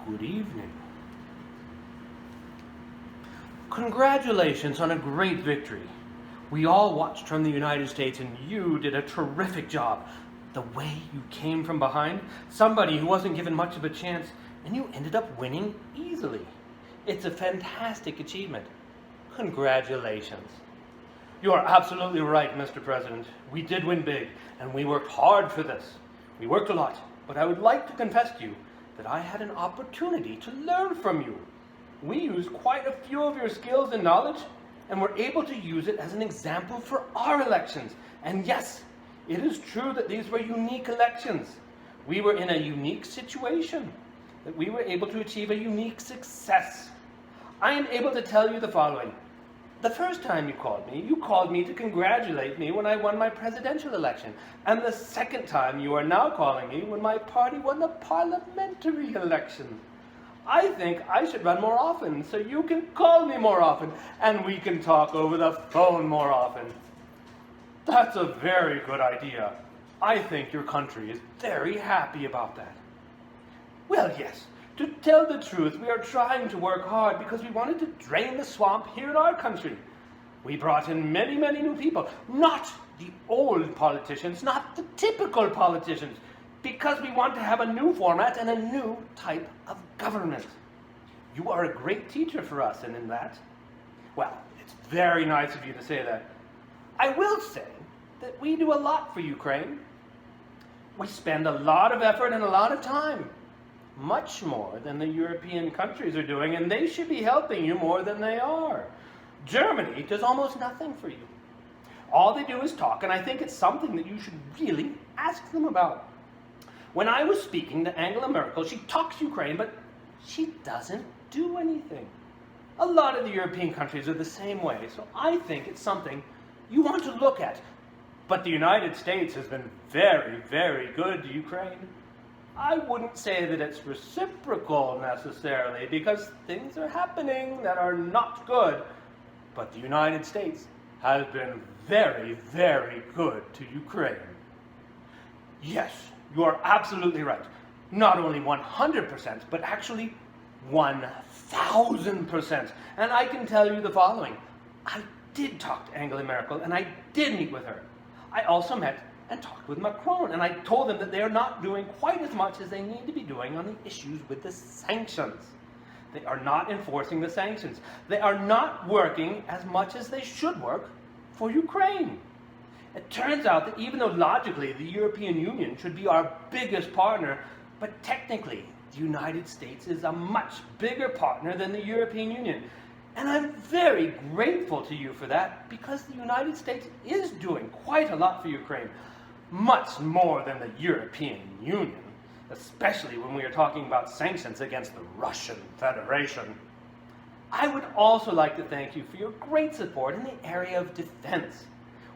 Good evening. Congratulations on a great victory. We all watched from the United States and you did a terrific job. The way you came from behind, somebody who wasn't given much of a chance, and you ended up winning easily. It's a fantastic achievement. Congratulations. You are absolutely right, Mr. President. We did win big, and we worked hard for this. We worked a lot, but I would like to confess to you that I had an opportunity to learn from you. We used quite a few of your skills and knowledge, and were able to use it as an example for our elections. And yes, it is true that these were unique elections. We were in a unique situation, that we were able to achieve a unique success. I am able to tell you the following. The first time you called me to congratulate me when I won my presidential election. And the second time you are now calling me when my party won the parliamentary election. I think I should run more often so you can call me more often and we can talk over the phone more often. That's a very good idea. I think your country is very happy about that. Well, yes. To tell the truth, we are trying to work hard because we wanted to drain the swamp here in our country. We brought in many, many new people, not the old politicians, not the typical politicians, because we want to have a new format and a new type of government. You are a great teacher for us, and in that, well, it's very nice of you to say that. I will say that we do a lot for Ukraine. We spend a lot of effort and a lot of time. Much more than the European countries are doing, and they should be helping you more than they are. Germany does almost nothing for you. All they do is talk, and I think it's something that you should really ask them about. When I was speaking to Angela Merkel, she talks Ukraine, but she doesn't do anything. A lot of the European countries are the same way, so I think it's something you want to look at. But the United States has been very, very good to Ukraine. I wouldn't say that it's reciprocal necessarily, because things are happening that are not good. But the United States has been very, very good to Ukraine. Yes, you are absolutely right. Not only 100%, but actually 1,000%. And I can tell you the following. I did talk to Angela Merkel, and I did meet with her. I also met and talked with Macron, and I told them that they are not doing quite as much as they need to be doing on the issues with the sanctions. They are not enforcing the sanctions. They are not working as much as they should work for Ukraine. It turns out that even though logically the European Union should be our biggest partner, but technically the United States is a much bigger partner than the European Union. And I'm very grateful to you for that, because the United States is doing quite a lot for Ukraine. Much more than the European Union, especially when we are talking about sanctions against the Russian Federation. I would also like to thank you for your great support in the area of defense.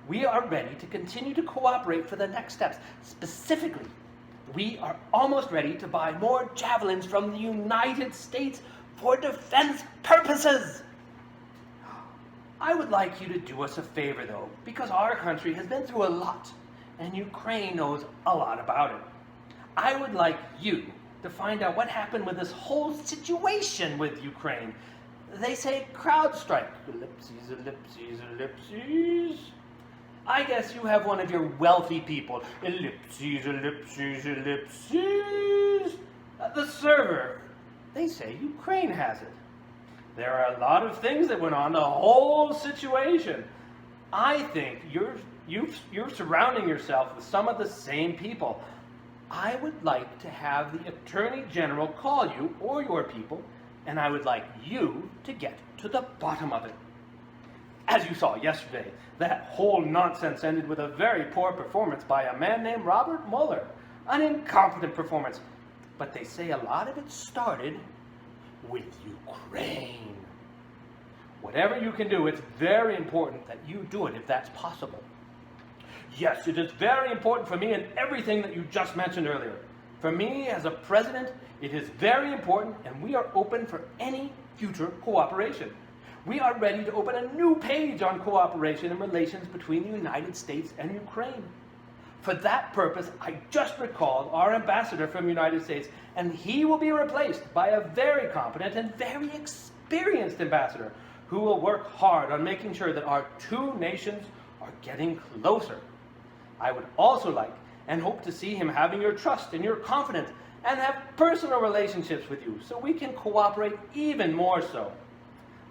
We are ready to continue to cooperate for the next steps. Specifically, we are almost ready to buy more javelins from the United States for defense purposes. I would like you to do us a favor, though, because our country has been through a lot, and Ukraine knows a lot about it. I would like you to find out what happened with this whole situation with Ukraine. They say crowd strike. Ellipses, ellipses, ellipses. I guess you have one of your wealthy people. Ellipses, ellipses, ellipses. The server. They say Ukraine has it. There are a lot of things that went on, the whole situation. I think you're surrounding yourself with some of the same people. I would like to have the Attorney General call you or your people, and I would like you to get to the bottom of it. As you saw yesterday, that whole nonsense ended with a very poor performance by a man named Robert Mueller. An incompetent performance. But they say a lot of it started with Ukraine. Whatever you can do, it's very important that you do it if that's possible. Yes, it is very important for me and everything that you just mentioned earlier. For me as a president, it is very important, and we are open for any future cooperation. We are ready to open a new page on cooperation and relations between the United States and Ukraine. For that purpose, I just recalled our ambassador from the United States, and he will be replaced by a very competent and very experienced ambassador who will work hard on making sure that our two nations are getting closer. I would also like and hope to see him having your trust and your confidence and have personal relationships with you so we can cooperate even more so.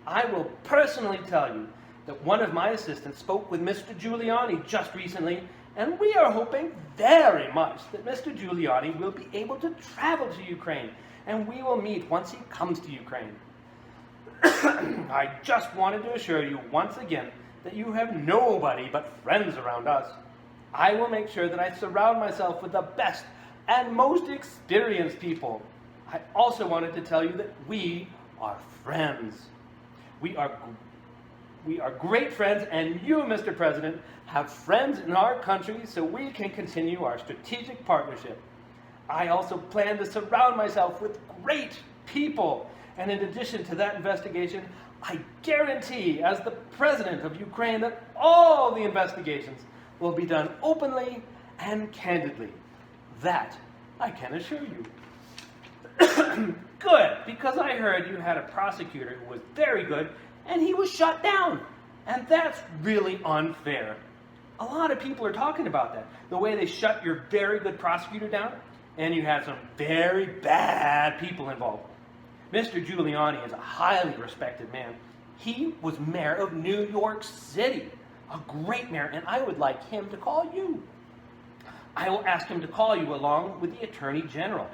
I will personally tell you that one of my assistants spoke with Mr. Giuliani just recently, and we are hoping very much that Mr. Giuliani will be able to travel to Ukraine, and we will meet once he comes to Ukraine. I just wanted to assure you once again that you have nobody but friends around us. I will make sure that I surround myself with the best and most experienced people. I also wanted to tell you that we are friends. We are great friends, and you, Mr. President, have friends in our country so we can continue our strategic partnership. I also plan to surround myself with great people, and in addition to that investigation, I guarantee as the President of Ukraine that all the investigations will be done openly and candidly. That I can assure you. Good, because I heard you had a prosecutor who was very good and he was shut down. And that's really unfair. A lot of people are talking about that. The way they shut your very good prosecutor down, and you had some very bad people involved. Mr. Giuliani is a highly respected man. He was mayor of New York City, a great mayor, and I would like him to call you. I will ask him to call you along with the Attorney General.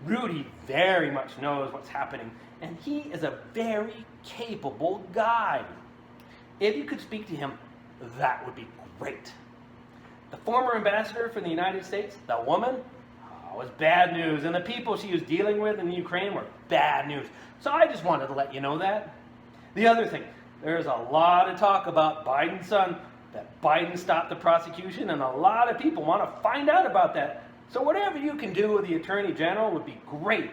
Rudy very much knows what's happening, and he is a very capable guy. If you could speak to him, that would be great. The former ambassador from the United States, the woman, was bad news, and the people she was dealing with in Ukraine were bad news. So I just wanted to let you know that. The other thing, there's a lot of talk about Biden's son, that Biden stopped the prosecution, and a lot of people want to find out about that. So whatever you can do with the Attorney General would be great.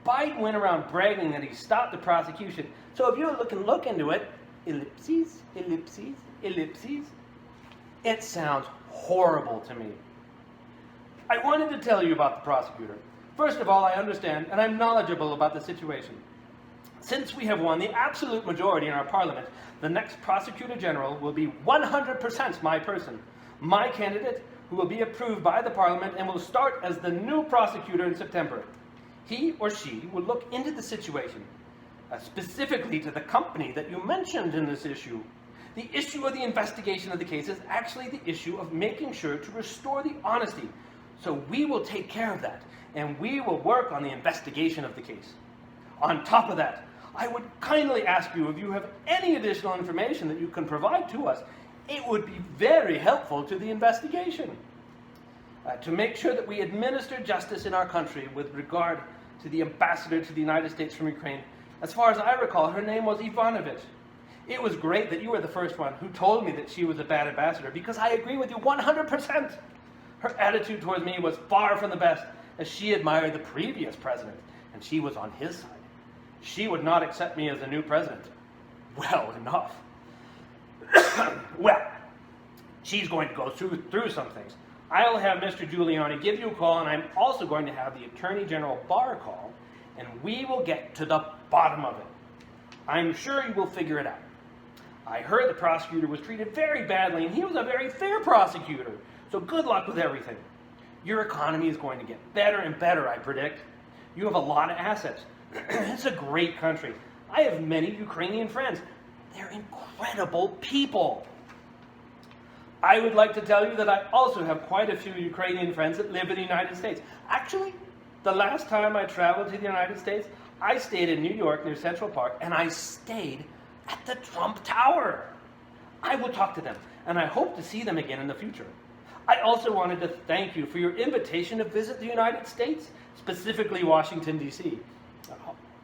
Biden went around bragging that he stopped the prosecution. So if you can look into it, ellipses, ellipses, ellipses, it sounds horrible to me. I wanted to tell you about the prosecutor. First of all, I understand and I'm knowledgeable about the situation. Since we have won the absolute majority in our parliament, the next prosecutor general will be 100% my person, my candidate, who will be approved by the parliament and will start as the new prosecutor in September. He or she will look into the situation, specifically to the company that you mentioned in this issue. The issue of the investigation of the case is actually the issue of making sure to restore the honesty. So we will take care of that, and we will work on the investigation of the case. On top of that, I would kindly ask you if you have any additional information that you can provide to us. It would be very helpful to the investigation. To make sure that we administer justice in our country with regard to the ambassador to the United States from Ukraine. As far as I recall, her name was Ivanovich. It was great that you were the first one who told me that she was a bad ambassador, because I agree with you 100%. Her attitude towards me was far from the best, as she admired the previous president, and she was on his side. She would not accept me as the new president. Well enough. Well, she's going to go through some things. I'll have Mr. Giuliani give you a call, and I'm also going to have the Attorney General Barr call, and we will get to the bottom of it. I'm sure you will figure it out. I heard the prosecutor was treated very badly, and he was a very fair prosecutor. So good luck with everything. Your economy is going to get better and better, I predict. You have a lot of assets. It's a great country. I have many Ukrainian friends. They're incredible people. I would like to tell you that I also have quite a few Ukrainian friends that live in the United States. Actually, the last time I traveled to the United States, I stayed in New York near Central Park, and I stayed at the Trump Tower. I will talk to them, and I hope to see them again in the future. I also wanted to thank you for your invitation to visit the United States, specifically Washington, D.C.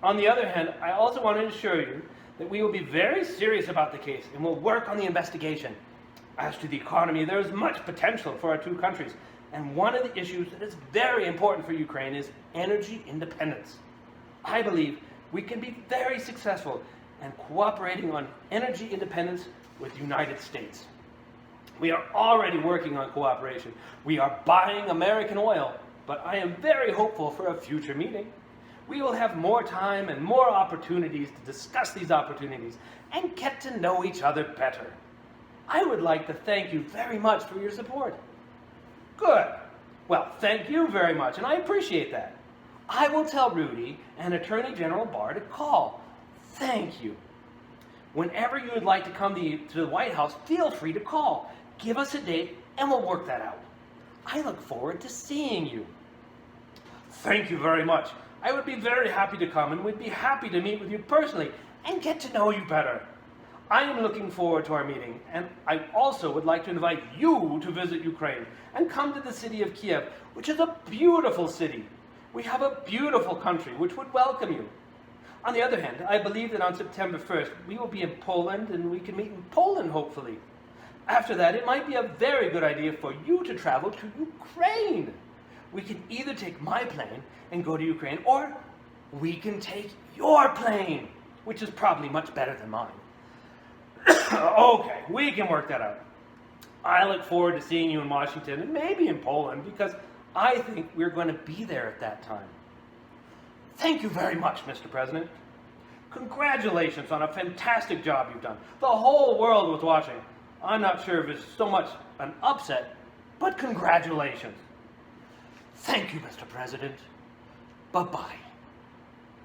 On the other hand, I also want to assure you that we will be very serious about the case and will work on the investigation. As to the economy, there is much potential for our two countries, and one of the issues that is very important for Ukraine is energy independence. I believe we can be very successful in cooperating on energy independence with the United States. We are already working on cooperation. We are buying American oil, but I am very hopeful for a future meeting. We will have more time and more opportunities to discuss these opportunities and get to know each other better. I would like to thank you very much for your support. Good. Well, thank you very much, and I appreciate that. I will tell Rudy and Attorney General Barr to call. Thank you. Whenever you would like to come to the White House, feel free to call. Give us a date, and we'll work that out. I look forward to seeing you. Thank you very much. I would be very happy to come, and we'd be happy to meet with you personally and get to know you better. I am looking forward to our meeting, and I also would like to invite you to visit Ukraine and come to the city of Kiev, which is a beautiful city. We have a beautiful country which would welcome you. On the other hand, I believe that on September 1st, we will be in Poland, and we can meet in Poland, hopefully. After that, it might be a very good idea for you to travel to Ukraine. We can either take my plane and go to Ukraine, or we can take your plane, which is probably much better than mine. Okay, we can work that out. I look forward to seeing you in Washington and maybe in Poland, because I think we're going to be there at that time. Thank you very much, Mr. President. Congratulations on a fantastic job you've done. The whole world was watching. I'm not sure if it's so much an upset, but congratulations. Thank you, Mr. President. Bye-bye.